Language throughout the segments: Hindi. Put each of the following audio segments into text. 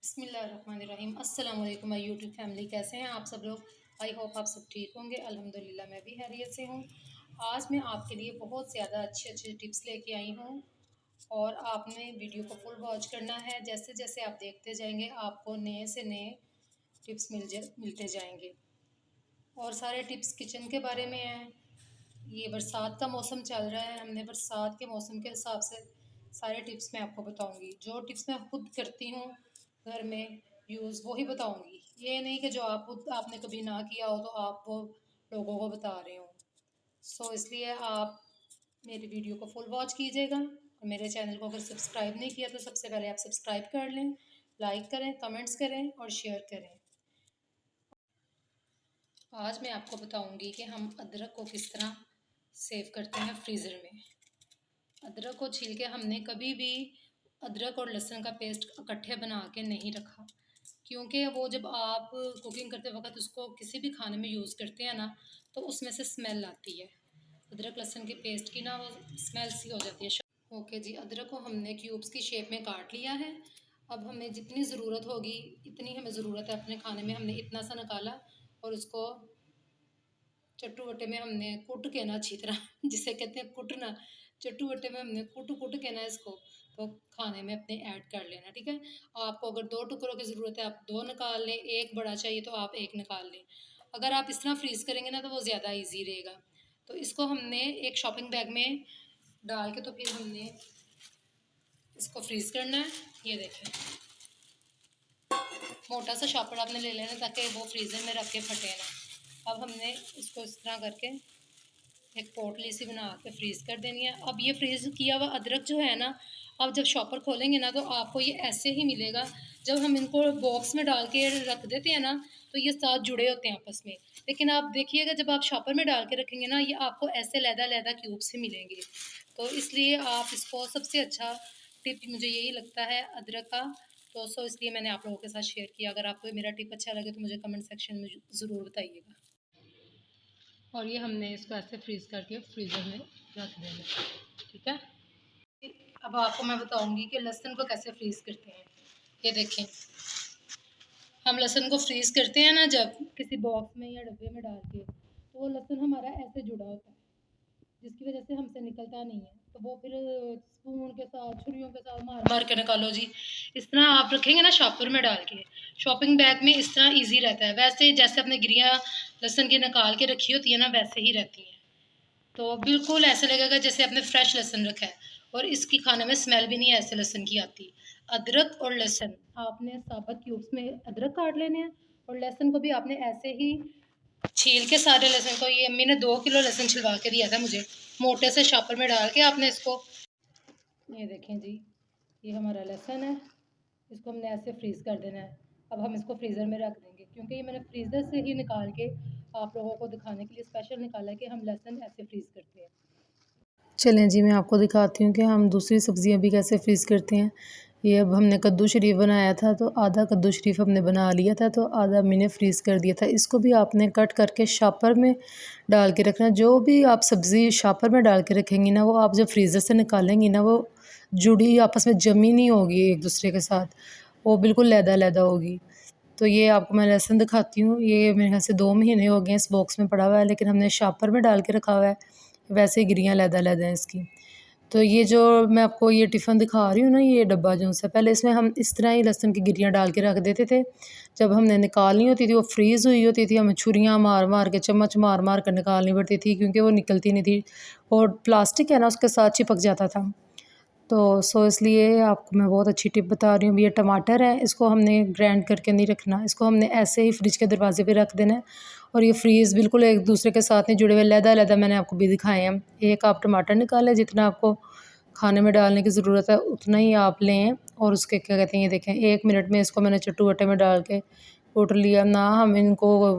बिस्मिल्लाहिर्रहमानिर्रहीम। अस्सलाम वालेकुम माय यूट्यूब फैमिली, कैसे हैं आप सब लोग। आई होप आप सब ठीक होंगे। अल्हम्दुलिल्लाह मैं भी खैरियत से हूँ। आज मैं आपके लिए बहुत ज़्यादा अच्छे अच्छे टिप्स लेके आई हूँ और आपने वीडियो को फुल वॉच करना है। जैसे जैसे आप देखते जाएंगे आपको नए से नए टिप्स मिलते जाएंगे और सारे टिप्स किचन के बारे में हैं। ये बरसात का मौसम चल रहा है, हमने बरसात के मौसम के हिसाब से सारे टिप्स मैं आपको बताऊंगी। जो टिप्स मैं खुद करती हूँ घर में यूज़, वही बताऊंगी। ये नहीं कि जो आप खुद आपने कभी ना किया हो तो आप वो लोगों को बता रहे हो। इसलिए आप मेरी वीडियो को फुल वॉच कीजिएगा और मेरे चैनल को अगर सब्सक्राइब नहीं किया तो सबसे पहले आप सब्सक्राइब कर लें, लाइक करें, कमेंट्स करें और शेयर करें। आज मैं आपको बताऊंगी कि हम अदरक को किस तरह सेव करते हैं फ्रीज़र में। अदरक को छील के हमने कभी भी अदरक और लहसुन का पेस्ट इकट्ठे बना के नहीं रखा, क्योंकि वो जब आप कुकिंग करते वक्त उसको किसी भी खाने में यूज़ करते हैं ना तो उसमें से स्मेल आती है। अदरक लहसुन के पेस्ट की ना वो स्मेल सी हो जाती है। ओके जी, अदरक को हमने क्यूब्स की शेप में काट लिया है। अब हमें जितनी ज़रूरत होगी इतनी हमें ज़रूरत है अपने खाने में, हमने इतना सा निकाला और उसको चट्टू वट्टे में हमने कूट के ना अच्छी तरह जिसे कहते हैं कुटना, चट्टू वट्टे में हमने कूट कूट के ना इसको तो खाने में अपने ऐड कर लेना। ठीक है, आपको अगर 2 टुकड़ों की ज़रूरत है आप 2 निकाल लें, एक बड़ा चाहिए तो आप एक निकाल लें। अगर आप इस तरह फ्रीज़ करेंगे ना तो वो ज़्यादा ईजी रहेगा। तो इसको हमने एक शॉपिंग बैग में डाल के तो फिर हमने इसको फ्रीज़ करना है। ये देखें, मोटा सा शॉपर आपने ले लेना ताकि वो फ्रीज़र में रख के फटे ना। अब हमने इसको इस तरह करके एक पोटली सी बना के फ्रीज़ कर देनी है। अब ये फ्रीज़ किया हुआ अदरक जो है ना, अब जब शॉपर खोलेंगे ना तो आपको ये ऐसे ही मिलेगा। जब हम इनको बॉक्स में डाल के रख देते हैं ना तो ये साथ जुड़े होते हैं आपस में, लेकिन आप देखिएगा जब आप शॉपर में डाल के रखेंगे ना ये आपको ऐसे लैदा क्यूब से मिलेंगे। तो इसलिए आप इसको सबसे अच्छा टिप मुझे यही लगता है अदरक का। तो इसलिए मैंने आप लोगों के साथ शेयर किया। अगर आपको मेरा टिप अच्छा लगे तो मुझे कमेंट सेक्शन में ज़रूर बताइएगा। और ये हमने इसको ऐसे फ्रीज़ करके फ्रीज़र में रख देना। ठीक है, अब आपको मैं बताऊंगी कि लहसुन को कैसे फ्रीज़ करते हैं। ये देखें, हम लहसुन को फ्रीज़ करते हैं ना जब किसी बॉक्स में या डब्बे में डाल के, तो वो लहसुन हमारा ऐसे जुड़ा होता है जिसकी वजह से हमसे निकलता नहीं है। तो वो फिर स्पून के साथ छुरियों के साथ मार मार के निकालो जी। इस तरह आप रखेंगे ना शॉपर में डाल के, शॉपिंग बैग में इस तरह इजी रहता है। वैसे जैसे अपने गिरियाँ लहसुन की निकाल के रखी होती है ना वैसे ही रहती हैं। तो बिल्कुल ऐसे लगेगा जैसे आपने फ्रेश लहसुन रखा है और इसकी खाने में स्मेल भी नहीं ऐसे लहसुन की आती। अदरक और लहसुन आपने साबुत क्यूब्स में अदरक काट लेने हैं और लहसुन को भी आपने ऐसे ही छील के सारे लहसुन को, ये अम्मी ने 2 किलो लहसुन छिलवा के दिया था मुझे, मोटे से शॉपर में डाल के आपने इसको, ये देखें जी, ये हमारा लहसुन है, इसको हमने ऐसे फ्रीज़ कर देना है। अब हम इसको फ्रीज़र में रख देंगे क्योंकि ये मैंने फ्रीज़र से ही निकाल के आप लोगों को दिखाने के लिए स्पेशल निकाला है कि हम लहसुन ऐसे फ्रीज़ करते हैं। चलें जी, मैं आपको दिखाती हूँ कि हम दूसरी सब्ज़ियाँ भी कैसे फ्रीज़ करते हैं। ये अब हमने कद्दू शरीफ बनाया था तो आधा कद्दू शरीफ हमने बना लिया था तो आधा मैंने फ्रीज़ कर दिया था। इसको भी आपने कट करके शॉपर में डाल के रखना। जो भी आप सब्ज़ी शॉपर में डाल के रखेंगी ना वो आप जब फ्रीज़र से निकालेंगी ना वो जुड़ी आपस में जमी नहीं होगी एक दूसरे के साथ, वो बिल्कुल लैदा होगी। तो ये आपको मैं लहसुन दिखाती हूँ। ये मेरे ख़्याल से 2 महीने हो गए हैं इस बॉक्स में पड़ा हुआ है, लेकिन हमने शॉपर में डाल के रखा हुआ है। वैसे ही गिरियाँ लैदा हैं इसकी। तो ये जो मैं आपको ये टिफ़िन दिखा रही हूँ ना, ये डब्बा जो सा, पहले इसमें हम इस तरह ही लहसुन की गिरियाँ डाल के रख देते थे। जब हमने निकालनी होती थी वो फ्रीज़ हुई होती थी, हमें छुरियाँ मार मार के, चम्मच मार मार कर निकालनी पड़ती थी क्योंकि वो निकलती नहीं थी और प्लास्टिक है ना उसके साथ चिपक जाता था। तो इसलिए आपको मैं बहुत अच्छी टिप बता रही हूँ। ये टमाटर है, इसको हमने ग्राइंड करके नहीं रखना, इसको हमने ऐसे ही फ्रिज के दरवाजे पे रख देना है और ये फ्रीज़ बिल्कुल एक दूसरे के साथ नहीं जुड़े हुए, लैदा मैंने आपको भी दिखाए हैं। एक आप टमाटर निकालें, जितना आपको खाने में डालने की ज़रूरत है उतना ही आप लें और उसके क्या कहते हैं, ये देखें 1 मिनट में इसको मैंने चट्टू वट्टे में डाल के कूट लिया। ना हम इनको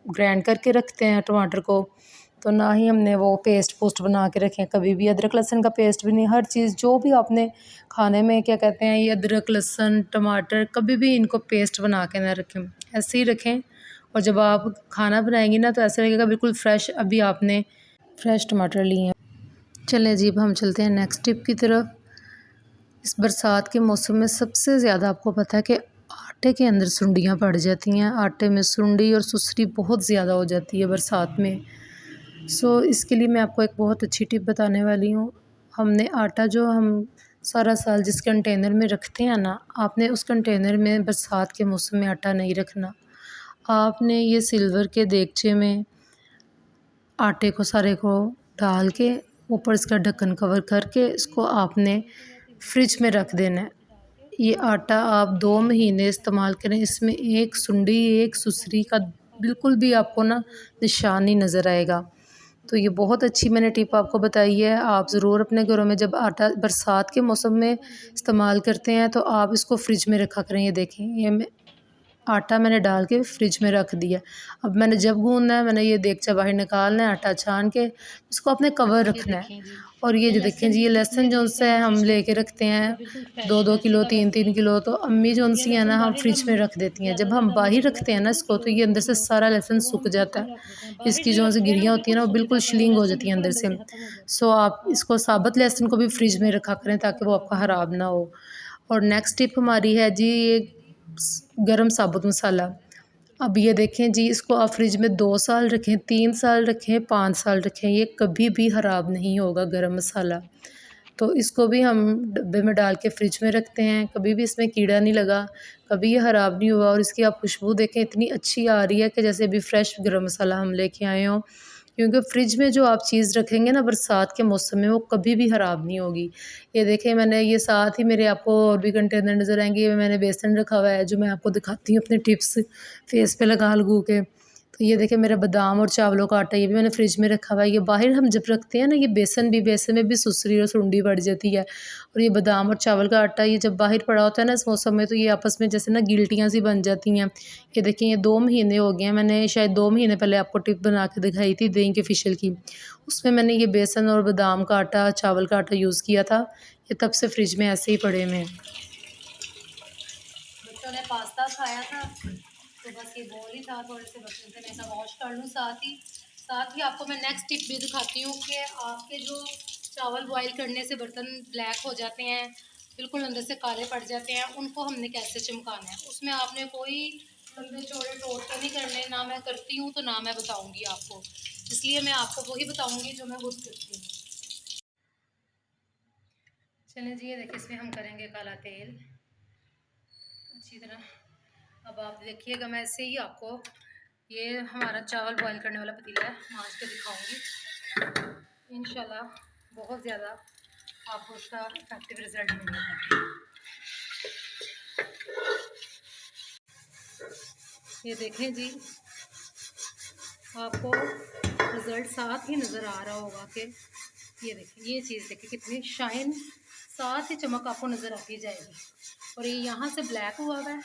ग्राइंड करके रखते हैं टमाटर को, तो ना ही हमने वो पेस्ट पोस्ट बना के रखें कभी भी। अदरक लहसुन का पेस्ट भी नहीं, हर चीज़ जो भी आपने खाने में क्या कहते हैं ये अदरक लहसुन टमाटर कभी भी इनको पेस्ट बना के ना रखें, ऐसे ही रखें। और जब आप खाना बनाएंगी ना तो ऐसा लगेगा बिल्कुल फ्रेश अभी आपने फ्रेश टमाटर लिए हैं। चलें जी, अब हम चलते हैं नेक्स्ट टिप की तरफ। इस बरसात के मौसम में सबसे ज़्यादा आपको पता है कि आटे के अंदर सुंडियाँ पड़ जाती हैं। आटे में सुंडी और सुसरी बहुत ज़्यादा हो जाती है बरसात में। इसके लिए मैं आपको एक बहुत अच्छी टिप बताने वाली हूँ। हमने आटा जो हम सारा साल जिस कंटेनर में रखते हैं ना, आपने उस कंटेनर में बरसात के मौसम में आटा नहीं रखना। आपने ये सिल्वर के देगचे में आटे को सारे को डाल के ऊपर इसका ढक्कन कवर करके इसको आपने फ्रिज में रख देना है। ये आटा आप 2 महीने इस्तेमाल करें, इसमें एक सुंडी, एक सुसरी का बिल्कुल भी आपको ना निशान नहीं नज़र आएगा। तो ये बहुत अच्छी मैंने टिप आपको बताई है। आप ज़रूर अपने घरों में जब आटा बरसात के मौसम में इस्तेमाल करते हैं तो आप इसको फ्रिज में रखा करें। ये देखें, ये मैं आटा मैंने डाल के फ्रिज में रख दिया। अब मैंने जब गूँदना है, मैंने ये देगचा बाहर निकालना है, आटा छान के इसको आपने कवर रखना है। और ये जो देखें जी, ये लहसुन जो से हम लेके रखते हैं 2-2 किलो 3-3 किलो, तो अम्मी जो सी है ना हम फ्रिज में रख देती हैं। जब हम बाहर रखते हैं ना इसको, तो ये अंदर से सारा लहसुन सूख जाता है। इसकी जो सी गिरियाँ होती हैं ना वो बिल्कुल श्लिंग हो जाती हैं अंदर से। आप इसको साबुत लहसुन को भी फ्रिज में रखा करें ताकि वो आपका ख़राब ना हो। और नेक्स्ट टिप हमारी है जी, ये गरम साबुत मसाला। अब ये देखें जी, इसको आप फ्रिज में 2 साल रखें, 3 साल रखें, 5 साल रखें, ये कभी भी ख़राब नहीं होगा गरम मसाला। तो इसको भी हम डब्बे में डाल के फ्रिज में रखते हैं, कभी भी इसमें कीड़ा नहीं लगा, कभी ये ख़राब नहीं हुआ। और इसकी आप खुशबू देखें, इतनी अच्छी आ रही है कि जैसे अभी फ्रेश गरम मसाला हम लेके आए हों। क्योंकि फ्रिज में जो आप चीज़ रखेंगे ना बरसात के मौसम में, वो कभी भी ख़राब नहीं होगी। ये देखें, मैंने ये साथ ही मेरे आपको और भी कंटेनर नज़र आएंगे। ये मैंने बेसन रखा हुआ है जो मैं आपको दिखाती हूँ अपने टिप्स फेस पे लगा लगू के। तो ये देखें, मेरा बादाम और चावलों का आटा, ये भी मैंने फ्रिज में रखा हुआ है। ये बाहर हम जब रखते हैं ना, ये बेसन में भी सुसरी और सुंडी पड़ जाती है। और ये बादाम और चावल का आटा, ये जब बाहर पड़ा होता है ना इस मौसम में, तो ये आपस में जैसे ना गिल्टियाँ सी बन जाती हैं। ये देखिए, ये 2 महीने हो गए हैं, मैंने शायद 2 महीने पहले आपको टिप बना के दिखाई थी दही के फेशियल की। उसमें मैंने ये बेसन और बादाम का आटा, चावल का आटा यूज़ किया था। ये तब से फ्रिज में ऐसे ही पड़े हुए हैं। बच्चों ने पास्ता खाया था तो बस ये बोल ही था, थोड़े से बर्तन से मैं ऐसा वॉश कर लूँ। साथ ही आपको मैं नेक्स्ट टिप भी दिखाती हूँ कि आपके जो चावल बॉईल करने से बर्तन ब्लैक हो जाते हैं, बिल्कुल अंदर से काले पड़ जाते हैं, उनको हमने कैसे चमकाना है। उसमें आपने कोई लंबे चौड़े टोटके नहीं करने, ना मैं करती हूँ तो ना मैं बताऊँगी आपको, इसलिए मैं आपको वही बताऊँगी जो मैं खुद करती हूँ। चलें जी, ये देखिए, इसमें हम करेंगे काला तेल अच्छी तरह। अब आप देखिएगा, मैं ऐसे ही आपको ये हमारा चावल बॉईल करने वाला पतीला है, मांझ के दिखाऊंगी। इंशाल्लाह बहुत ज़्यादा आपको उसका इफेक्टिव रिज़ल्ट मिलेगा। ये देखें जी, आपको रिज़ल्ट साथ ही नज़र आ रहा होगा कि ये देखें, ये चीज़ देखें कितनी शाइन, साथ ही चमक आपको नज़र आती जाएगी। और ये यहाँ से ब्लैक हुआ है।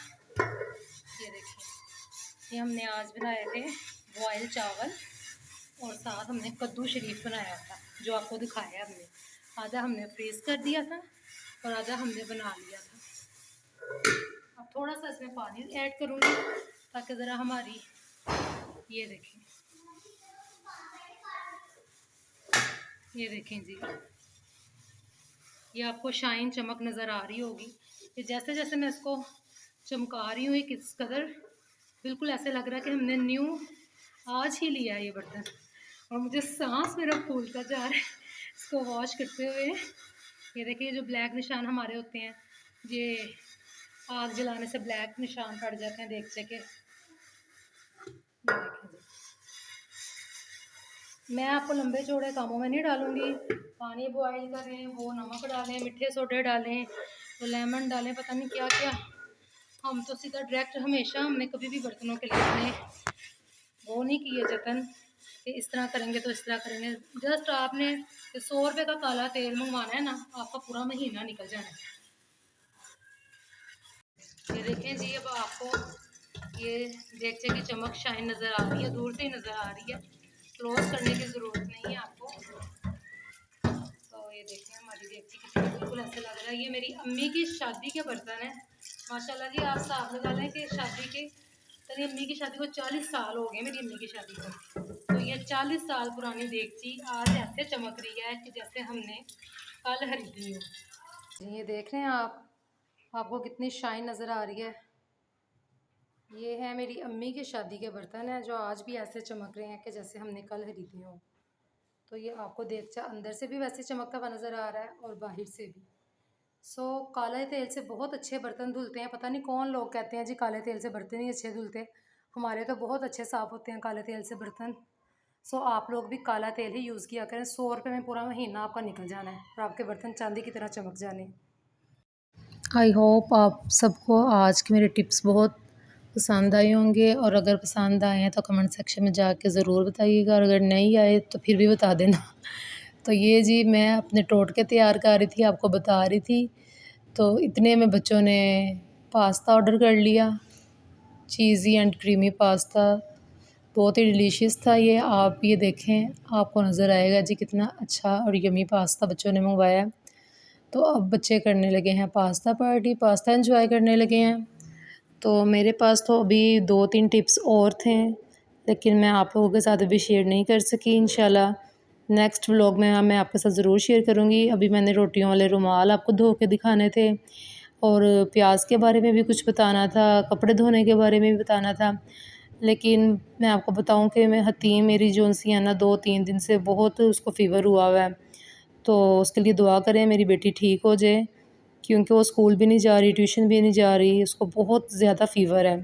ये देखिए, ये हमने आज बनाए थे बॉयल चावल, और साथ हमने कद्दू शरीफ बनाया था जो आपको दिखाया हमने। आधा हमने फ्रीज़ कर दिया था और आधा हमने बना लिया था। अब थोड़ा सा इसमें पानी ऐड करूँगी ताकि ज़रा हमारी, ये देखें, ये देखें जी, ये आपको शाइन चमक नज़र आ रही होगी। कि जैसे जैसे मैं इसको चमका रही हूँ, ये किस कदर बिल्कुल ऐसे लग रहा है कि हमने न्यू आज ही लिया है ये बर्तन। और मुझे सांस मेरा फूलता जा रहा है इसको वॉश करते हुए। ये देखिए, जो ब्लैक निशान हमारे होते हैं, ये आग जलाने से ब्लैक निशान पड़ जाते हैं देगचे के। मैं आपको लंबे चौड़े कामों में नहीं डालूंगी। पानी बॉईल करें, वो नमक डालें, मीठे सोडे डालें, तो लेमन डालें, पता नहीं क्या क्या। हम तो सीधा डायरेक्ट, हमेशा हमने कभी भी बर्तनों के लिए अपने वो नहीं किए जतन कि इस तरह करेंगे तो इस तरह करेंगे। जस्ट आपने 100 रुपये का काला तेल मंगवाना है ना, आपका पूरा महीना निकल जाना है। ये देखें जी, अब आपको ये देगचे की चमक शाइन नज़र आ रही है, दूर से ही नज़र आ रही है, क्लोज करने की ज़रूरत नहीं है आपको। तो ये देखें, हमारी देगची कितनी बिल्कुल ऐसे लग रहा है ये मेरी अम्मी की शादी के बर्तन है। माशाल्लाह जी, आप साथ लगा लें कि शादी के, मेरी अम्मी की शादी को 40 साल हो गए, मेरी अम्मी की शादी को। तो ये 40 साल पुरानी देगची आज ऐसे चमक रही है कि जैसे हमने कल खरीदी हो। ये देख रहे हैं आप, आपको कितनी शाइन नज़र आ रही है। ये है मेरी अम्मी के शादी के बर्तन हैं जो आज भी ऐसे चमक रहे हैं कि जैसे हमने कल खरीदे हों। तो ये आपको अंदर से भी वैसे चमकता हुआ नज़र आ रहा है और बाहर से भी। काले तेल से बहुत अच्छे बर्तन धुलते हैं। पता नहीं कौन लोग कहते हैं जी काले तेल से बर्तन ही अच्छे धुलते। हमारे तो बहुत अच्छे साफ़ होते हैं काले तेल से बर्तन। आप लोग भी काला तेल ही यूज़ किया करें। 100 रुपये में पूरा महीना आपका निकल जाना है और आपके बर्तन चांदी की तरह चमक जाने। आई होप आप सबको आज के मेरे टिप्स बहुत पसंद आए होंगे, और अगर पसंद आए हैं तो कमेंट सेक्शन में जाके ज़रूर बताइएगा, और अगर नहीं आए तो फिर भी बता देना। तो ये जी मैं अपने टोटके तैयार कर रही थी, आपको बता रही थी। तो इतने में बच्चों ने पास्ता ऑर्डर कर लिया, चीज़ी एंड क्रीमी पास्ता। बहुत ही डिलीशियस था ये। आप ये देखें, आपको नज़र आएगा जी कितना अच्छा और यम्मी पास्ता बच्चों ने मंगवाया। तो अब बच्चे करने लगे हैं पास्ता पार्टी, पास्ता एंजॉय करने लगे हैं। तो मेरे पास तो अभी 2-3 टिप्स और थे, लेकिन मैं आप लोगों के साथ अभी शेयर नहीं कर सकी। इंशाल्लाह नेक्स्ट व्लॉग में मैं आपके साथ ज़रूर शेयर करूँगी। अभी मैंने रोटियों वाले रुमाल आपको धो के दिखाने थे, और प्याज के बारे में भी कुछ बताना था, कपड़े धोने के बारे में भी बताना था। लेकिन मैं आपको बताऊँ कि मैं हतीम मेरी जो सी है ना 2-3 दिन से बहुत उसको फ़ीवर हुआ है। तो उसके लिए दुआ करें मेरी बेटी ठीक हो जाए, क्योंकि वो स्कूल भी नहीं जा रही, ट्यूशन भी नहीं जा रही, उसको बहुत ज़्यादा फ़ीवर है।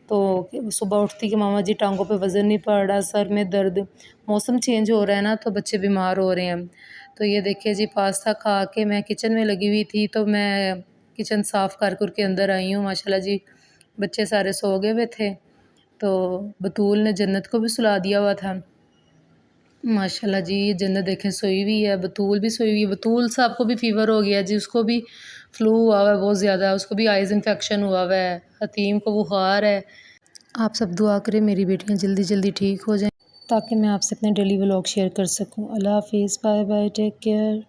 तो सुबह उठती कि मामा जी टांगों पे वज़न नहीं पड़ रहा, सर में दर्द। मौसम चेंज हो रहा है ना, तो बच्चे बीमार हो रहे हैं। तो ये देखिए जी पास्ता खा के मैं किचन में लगी हुई थी, तो मैं किचन साफ़ कर के अंदर आई हूँ। माशाल्लाह जी बच्चे सारे सो गए हुए थे, तो बतूल ने जन्नत को भी सुला दिया हुआ था। माशाल्लाह जी ये जन्नत देखें सोई हुई है, बतूल भी सोई हुई है। बतूल साहब को भी फ़ीवर हो गया जी, उसको भी फ्लू हुआ हुआ है बहुत ज़्यादा, उसको भी आइज़ इन्फेक्शन हुआ हुआ है। हतीम को बुखार है। आप सब दुआ करें मेरी बेटियाँ जल्दी जल्दी ठीक हो जाएं, ताकि मैं आपसे अपने डेली व्लॉग शेयर कर सकूं। अल्लाह हाफ़िज़, बाय बाय, टेक केयर।